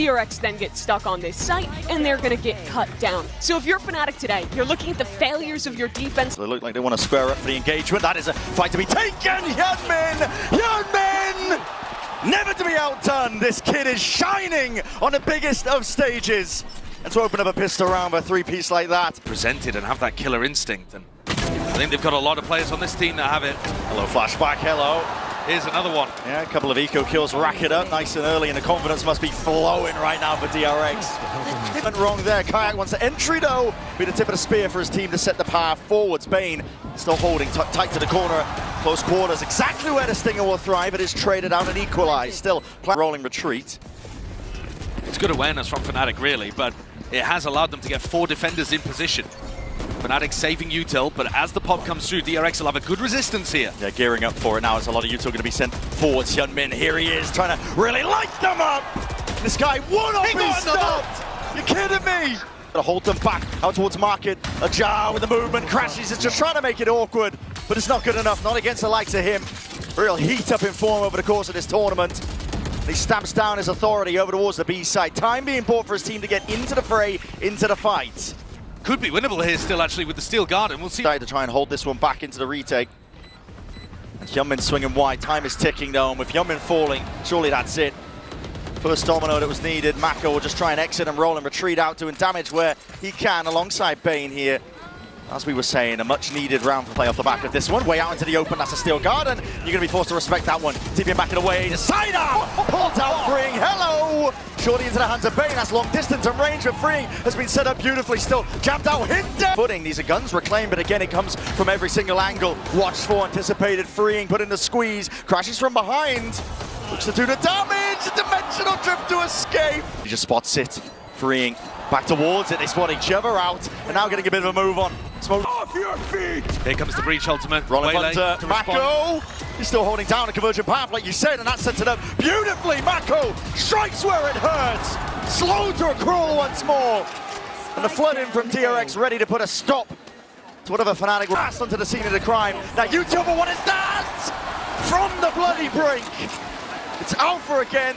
DRX then get stuck on this site, and they're going to get cut down. So if you're Fnatic today, you're looking at the failures of your defense. They look like they want to square up for the engagement. That is a fight to be taken. Hyunmin! Never to be outdone. This kid is shining on the biggest of stages. And to open up a pistol round with a three-piece like that. Presented and have that killer instinct. And I think they've got a lot of players on this team that have it. Hello, flashback, hello. Here's another one. Yeah, a couple of eco kills rack it up nice and early, and the confidence must be flowing right now for DRX. Went wrong there. Kayak wants the entry though. Be the tip of the spear for his team to set the power forwards. Bane still holding tight to the corner. Close quarters, exactly where the Stinger will thrive. It is traded out and equalized. Still rolling retreat. It's good awareness from Fnatic really, but it has allowed them to get 4 defenders in position. Fnatic saving util, but as the pop comes through, DRX will have a good resistance here. Yeah, gearing up for it now. There's a lot of util going to be sent forwards. Hyunmin, here he is, trying to really light them up. This guy one off his stopped. You're kidding me? To hold them back out towards market. Ajar with the movement, crashes. It's just trying to make it awkward, but it's not good enough. Not against the likes of him. Real heat up in form over the course of this tournament. He stamps down his authority over towards the B side. Time being bought for his team to get into the fray, into the fight. Could be winnable here still, actually, with the Steel Garden. We'll see. To try and hold this one back into the retake. And Hyunmin swinging wide. Time is ticking, though. And with Hyunmin falling, surely that's it. First domino that was needed. Mako will just try and exit and roll and retreat out, doing damage where he can alongside Bane here. As we were saying, a much-needed round for play off the back of this one. Way out into the open, that's a Steel Garden. You're going to be forced to respect that one. TPing back and away. The side arm! Pulled out, freeing. Hello! Shorty into the hands of Bane. That's long distance and range of freeing. Has been set up beautifully. Still jammed out. Hinder! Footing. These are guns reclaimed, but again, it comes from every single angle. Watched for, anticipated, freeing, put in the squeeze. Crashes from behind. Looks to do the damage. A dimensional drift to escape. He just spots it. Freeing. Back towards it. They spot each other out. And now getting a bit of a move on. Smoke off your feet! Here comes the breach ultimate. Rolling Hunter. Mako! He's still holding down a conversion path, like you said, and that sets it up beautifully. Mako strikes where it hurts. Slow to a crawl once more. And the flood in from DRX ready to put a stop to whatever Fnatic will pass onto the scene of the crime. Now, YouTuber, what is that? From the bloody brink. It's Alpha again.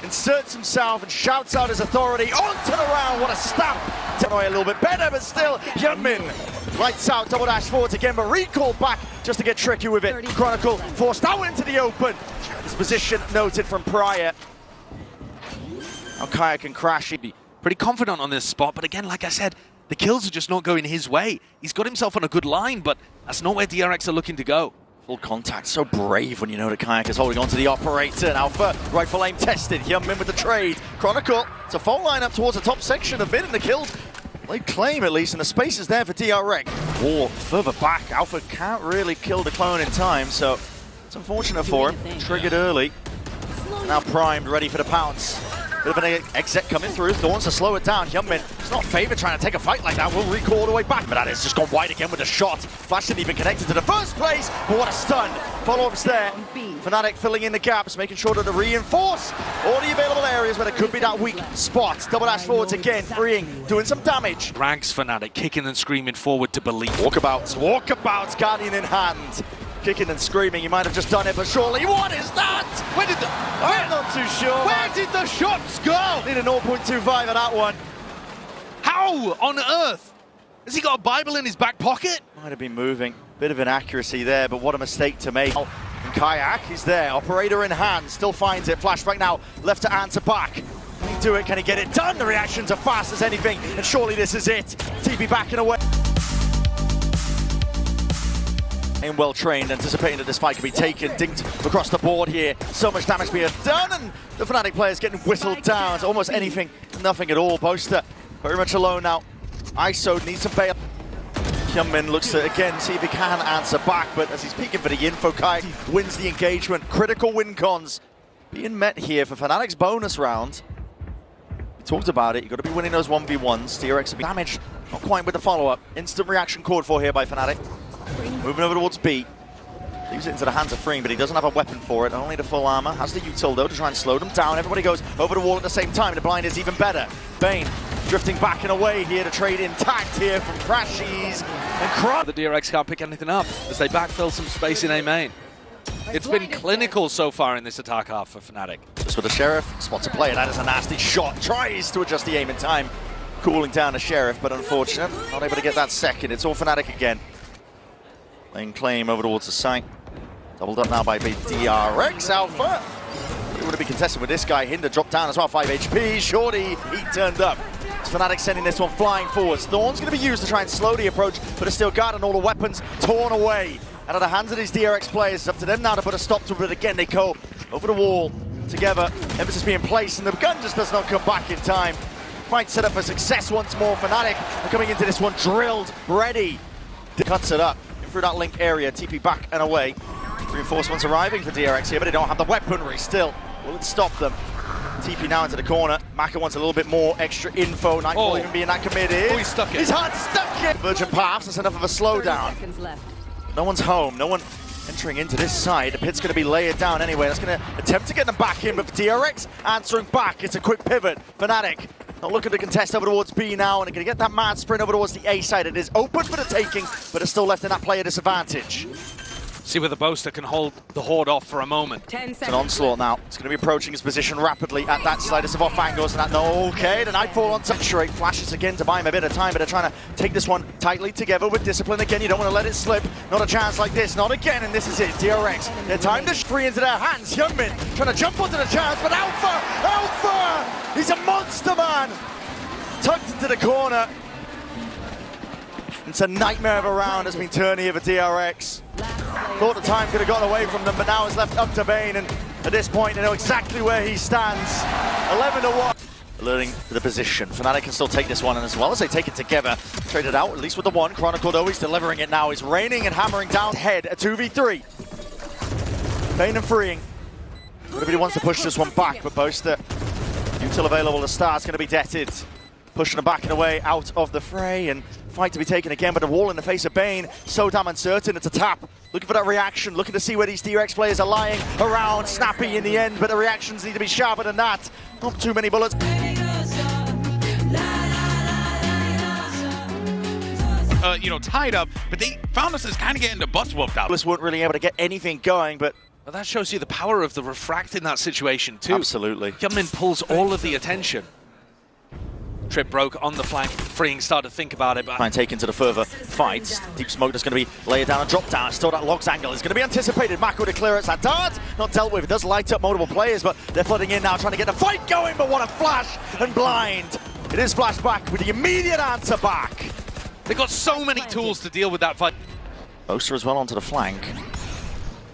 Inserts himself and shouts out his authority onto the round. What a stamp! A little bit better, but still, Hyunmin lights out, double dash forwards again, but recalled back just to get tricky with it. Chronicle forced out into the open. His position noted from prior. Now Kaya can crash. He'd be pretty confident on this spot, but again, like I said, the kills are just not going his way. He's got himself on a good line, but that's not where DRX are looking to go. Full contact, so brave when you know the Kayak is holding on to the operator. Alpha, rifle aim tested. Hyunmin with the trade. Chronicle, it's a full line up towards the top section of it, and the kills, they claim at least, and the space is there for DRX. War further back. Alpha can't really kill the clone in time, so it's unfortunate for him. Triggered early. Now primed, ready for the pounce. Bit of an exit coming through. Thorns to slow it down. Hyunmin, it's not favored trying to take a fight like that. Will recall all the way back, but that is just gone wide again with a shot. Flash didn't even connect it to the first place, but what a stun. Follow-ups there. Fnatic filling in the gaps, making sure to reinforce all the available areas where there could be that weak spot. Double dash forwards again, freeing, doing some damage. Rags Fnatic, kicking and screaming forward to believe. Walkabouts, Guardian in hand. Kicking and screaming, he might have just done it, but surely, what is that? Where did I'm not too sure. Where did the shots go? Need a 0.25 on that one. How on earth? Has he got a Bible in his back pocket? Might have been moving. Bit of inaccuracy there, but what a mistake to make. And Kayak, he's there, operator in hand, still finds it. Flashback now, left to answer back. Can he do it? Can he get it done? The reactions are fast as anything, and surely this is it. TP back and away. And well trained, anticipating that this fight could be taken, dinked across the board here. So much damage being done, and the Fnatic players getting whistled down. It's almost anything, nothing at all. Boaster very much alone now. ISO needs some bail. Hyunmin looks to again see if he can answer back, but as he's peeking for the info, Kai wins the engagement. Critical win cons being met here for Fnatic's bonus round. We talked about it, you've got to be winning those 1v1s. DRX will be damaged, not quite with the follow-up. Instant reaction called for here by Fnatic. Moving over towards B. Leaves it into the hands of Freeing, but he doesn't have a weapon for it. Only the full armor. Has the util though to try and slow them down. Everybody goes over the wall at the same time. The blind is even better. Bane drifting back and away here to trade intact here from Crashies and The DRX can't pick anything up as they backfill some space in A main. It's been clinical so far in this attack half for Fnatic. Just with the Sheriff, spots a play, that is a nasty shot. Tries to adjust the aim in time. Cooling down the Sheriff, but unfortunate. Not able to get that second. It's all Fnatic again. Laying claim over towards the site. Doubled up now by DRX Alpha. It would be contested with this guy. Hinder dropped down as well, 5 HP. Shorty, he turned up. It's Fnatic sending this one flying forwards. Thorn's going to be used to try and slow the approach, but it's still guarding all the weapons torn away out of the hands of these DRX players. It's up to them now to put a stop to it, but again they go over the wall together. Emphasis being placed, and the gun just does not come back in time. Quite set up for success once more. Fnatic are coming into this one drilled, ready. Cuts it up through that link area, TP back and away. Reinforcements arriving for DRX here, but they don't have the weaponry still. Will it stop them? TP now into the corner. Maka wants a little bit more extra info. Nightfall even being that committed. Oh, he's stuck it. He's hard stuck it. Virgin paths, that's enough of a slowdown. No one's home, no one entering into this side. The pit's going to be layered down anyway. That's going to attempt to get them back in, but DRX answering back. It's a quick pivot. Fnatic not looking to contest over towards B now, and they're going to get that mad sprint over towards the A side. It is open for the taking, but it's still left in that player disadvantage. See whether Boaster can hold the Horde off for a moment. It's an onslaught now. It's going to be approaching his position rapidly at that side. It's off angles, and that okay. The Nightfall on Saturate flashes again to buy him a bit of time, but they're trying to take this one tightly together with discipline. Again, you don't want to let it slip. Not a chance like this, not again, and this is it. DRX, their time to free into their hands. Youngmin trying to jump onto the chance, but Alpha! He's a monster, man! Tucked into the corner. It's a nightmare of a round has been turned here for DRX. Thought the time could have gotten away from them, but now it's left up to Bane, and at this point they know exactly where he stands. 11-1. Alerting to the position. Fnatic can still take this one, and as well as they take it together, trade it out, at least with the one. Chronicle though, he's delivering it now. He's raining and hammering down head, a 2v3. Bane and freeing. Nobody wants to push this one back, but Boaster, util available to start, is going to be deaded. Pushing them back and away out of the fray, and fight to be taken again, but the wall in the face of Bane, so damn uncertain. It's a tap. Looking for that reaction, looking to see where these DRX players are lying around. Snappy in the end, but the reactions need to be sharper than that. Not too many bullets. Tied up, but they found us as kind of getting the butts whooped out. This weren't really able to get anything going, but Well, that shows you the power of the refract in that situation too. Absolutely. Hyunmin pulls all of the attention. Trip broke on the flank. Freeing started to think about it, but... Try and take into the further fights. Deep smoke that's going to be laid down and dropped down. Still that Logs angle is going to be anticipated. Mako to clear it. That dart not dealt with. It does light up multiple players, but they're flooding in now, trying to get the fight going, but what a flash and blind. It is flashed back with the immediate answer back. They've got so many tools to deal with that fight. Boaster as well onto the flank.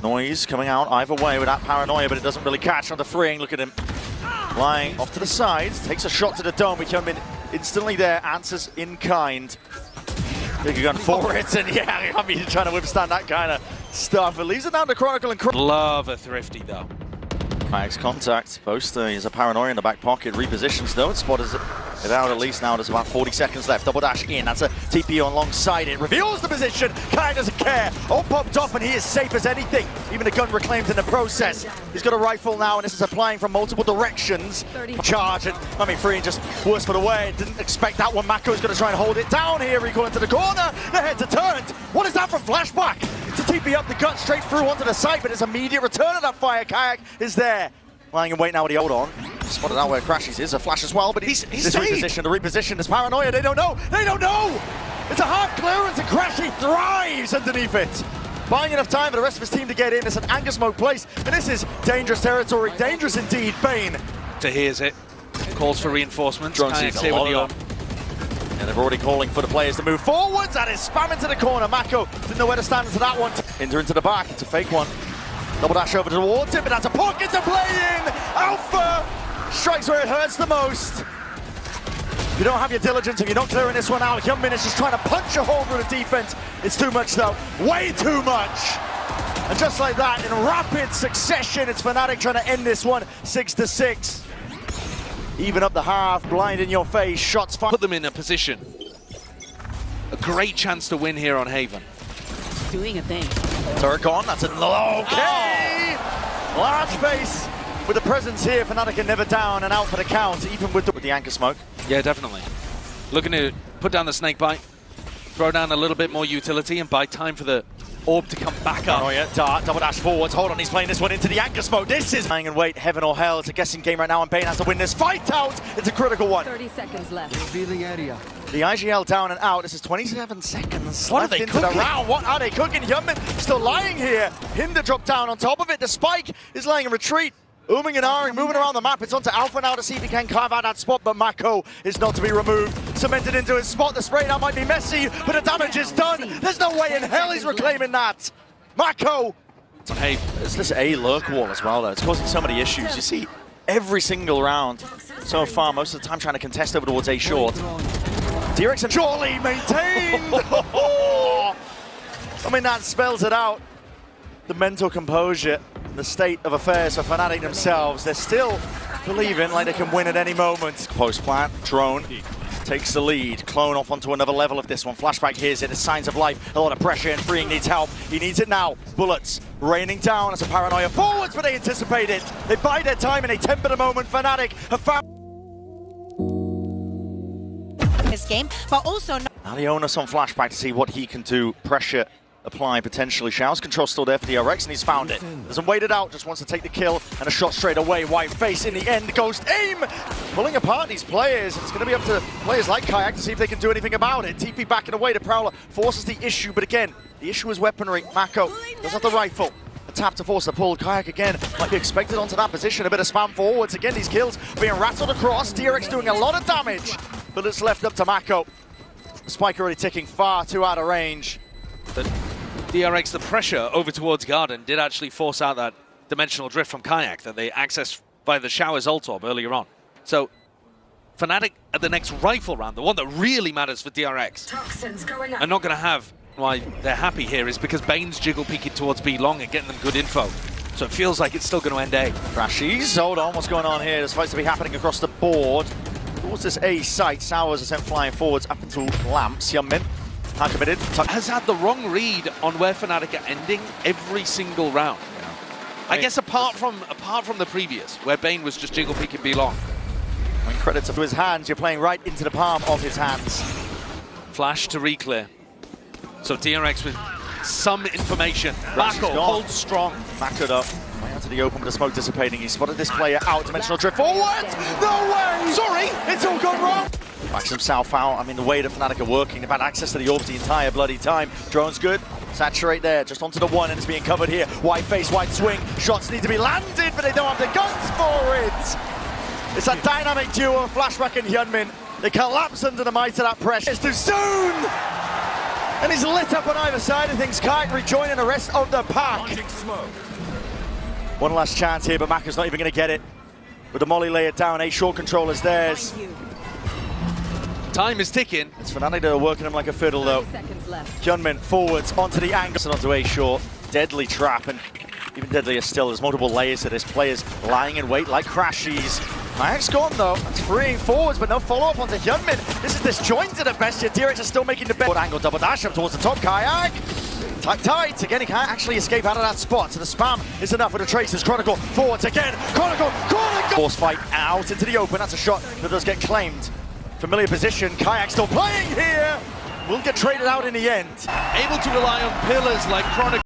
Noise coming out either way with that paranoia, but it doesn't really catch on the Freeing. Look at him. Lying off to the sides, takes a shot to the dome, which Hyunmin instantly there, answers in kind. Big gun for it, and yeah, I mean, you're trying to withstand that kind of stuff. It leaves it down to Chronicle and Love a Thrifty though. Kayak's contact. Boaster is a paranoia in the back pocket. Repositions though, and spotters it out at least now. There's about 40 seconds left. Double dash in. That's a TP alongside it. Reveals the position. Kayak doesn't care. All popped off, and he is safe as anything. Even the gun reclaimed in the process. He's got a rifle now, and this is applying from multiple directions. Charge it. I mean, Freeing just worse for the way. Didn't expect that one. Mako's going to try and hold it down here. Recall into the corner. The heads are turned. What is that from Flashback? To TP up the gut straight through onto the side, but his immediate return of that fire. Kayak is there. Lying in wait now with the hold on. Spotted out where Crashies is. A flash as well, but he's repositioned. The reposition is paranoia. They don't know. They don't know. It's a hard clearance, and Crashy thrives underneath it. Buying enough time for the rest of his team to get in. It's an anger smoke place, and this is dangerous territory. Dangerous indeed. Bane. To hears it. Calls for reinforcements. Drone sees a lot of them. And they're already calling for the players to move forwards. That is spamming to the corner. Mako didn't know where to stand into that one. Hinder into the back. It's a fake one. Double dash over towards him, but that's a pocket to play in! Alpha strikes where it hurts the most. If you don't have your diligence, if you're not clearing this one out, Hyunmin is just trying to punch a hole through the defense. It's too much though, way too much! And just like that, in rapid succession, it's Fnatic trying to end this one 6-6. Even up the half, blind in your face, shots fired. Put them in a position. A great chance to win here on Haven. Doing a thing. Turret gone, that's an okay! Large face with the presence here. Fnatic are never down and out for the count, even with the anchor smoke. Yeah, definitely. Looking to put down the snake bite, throw down a little bit more utility and buy time for the orb to come back up. Oh yeah, Dart, double dash forwards. Hold on, he's playing this one into the anchor smoke. This is hang and wait, heaven or hell. It's a guessing game right now, and Bane has to win this fight out. It's a critical one. 30 seconds left. Revealing area. The IGL down and out. This is 27 seconds What left are they into the cooking? round. What are they cooking? Hyunmin still lying here. Hinder drop down on top of it. The spike is laying in retreat. Ooming and ahhing, moving around the map. It's onto Alpha now to see if he can carve out that spot, but Mako is not to be removed. Cemented into his spot. The spray now might be messy, but the damage is done. There's no way in hell he's reclaiming that. Mako. Hey, It's this A lurk wall as well, though. It's causing so many issues. You see every single round so far, most of the time trying to contest over towards A short. DRX and surely maintained. I mean, that spells it out. The mental composure, the state of affairs for Fnatic themselves. They're still believing like they can win at any moment. Post plant, drone takes the lead. Clone off onto another level of this one. Flashback hears it, the signs of life, a lot of pressure, and Freeing needs help. He needs it now. Bullets raining down as a paranoia forwards, but they anticipate it. They buy their time and they temper the moment. Fnatic have found This game, but also now the onus on Flashback to see what he can do. Pressure apply potentially. Showers control still there for DRX, and he's found it. Doesn't wait it out, just wants to take the kill and a shot straight away. White face in the end, Ghost aim! Pulling apart these players. It's going to be up to players like Kayak to see if they can do anything about it. TP backing away, the Prowler forces the issue, but again, the issue is weaponry. Mako does have the rifle. A tap to force the pull. Kayak again might be expected onto that position. A bit of spam forwards. Again, these kills being rattled across. DRX doing a lot of damage, but it's left up to Mako. The spike already ticking far too out of range. But DRX, the pressure over towards Garden did actually force out that dimensional drift from Kayak that they accessed by the Showers ult orb earlier on. So Fnatic at the next rifle round, the one that really matters for DRX, are not going to have. Why they're happy here is because Bane's jiggle peeking towards B long and getting them good info. So it feels like it's still going to end A. Crashies, hold on, what's going on here? There's fights to be happening across the board. Towards this A site, Sowers are sent flying forwards up into Lamps. Hyunmin, hard committed. Has had the wrong read on where Fnatic are ending every single round. Yeah. I guess apart from the previous, where Bane was just jiggle peeking B long. When credits to his hands, you're playing right into the palm of his hands. Flash to re-clear. So DRX with some information. Rash is Mako gone. holds strong. Backed up. Way out to the open with the smoke dissipating. He spotted this player out. Dimensional drift forward. No way! Sorry, it's all gone wrong. Backs himself out. I mean, the way that Fnatic are working, they've had access to the orbs the entire bloody time. Drone's good. Saturate there, just onto the one, and it's being covered here. White face, white swing. Shots need to be landed, but they don't have the guns for it. It's a dynamic duo, Flashback and Hyunmin. They collapse under the might of that pressure. It's too soon! And he's lit up on either side of things. Kite rejoining the rest of the pack. One last chance here, but Maka's not even going to get it. With the molly layered down, A short control is theirs. Time is ticking. It's Fnatic that are working him like a fiddle, though. 30 seconds left. Hyunmin forwards onto the angle, and onto A short. Deadly trap, and even deadlier still. There's multiple layers to this. Players lying in wait like Crashies. Kayak's gone though. It's freeing forwards, but no follow-up onto Hyunmin. This is disjointed at best. Yet DRX are still making the best. Angle double dash up towards the top. Kayak tight. Again, he can't actually escape out of that spot. So the spam is enough with the traces. Chronicle forwards again. Chronicle. Force fight out into the open. That's a shot that does get claimed. Familiar position. Kayak still playing here. Will get traded out in the end. Able to rely on pillars like Chronicle.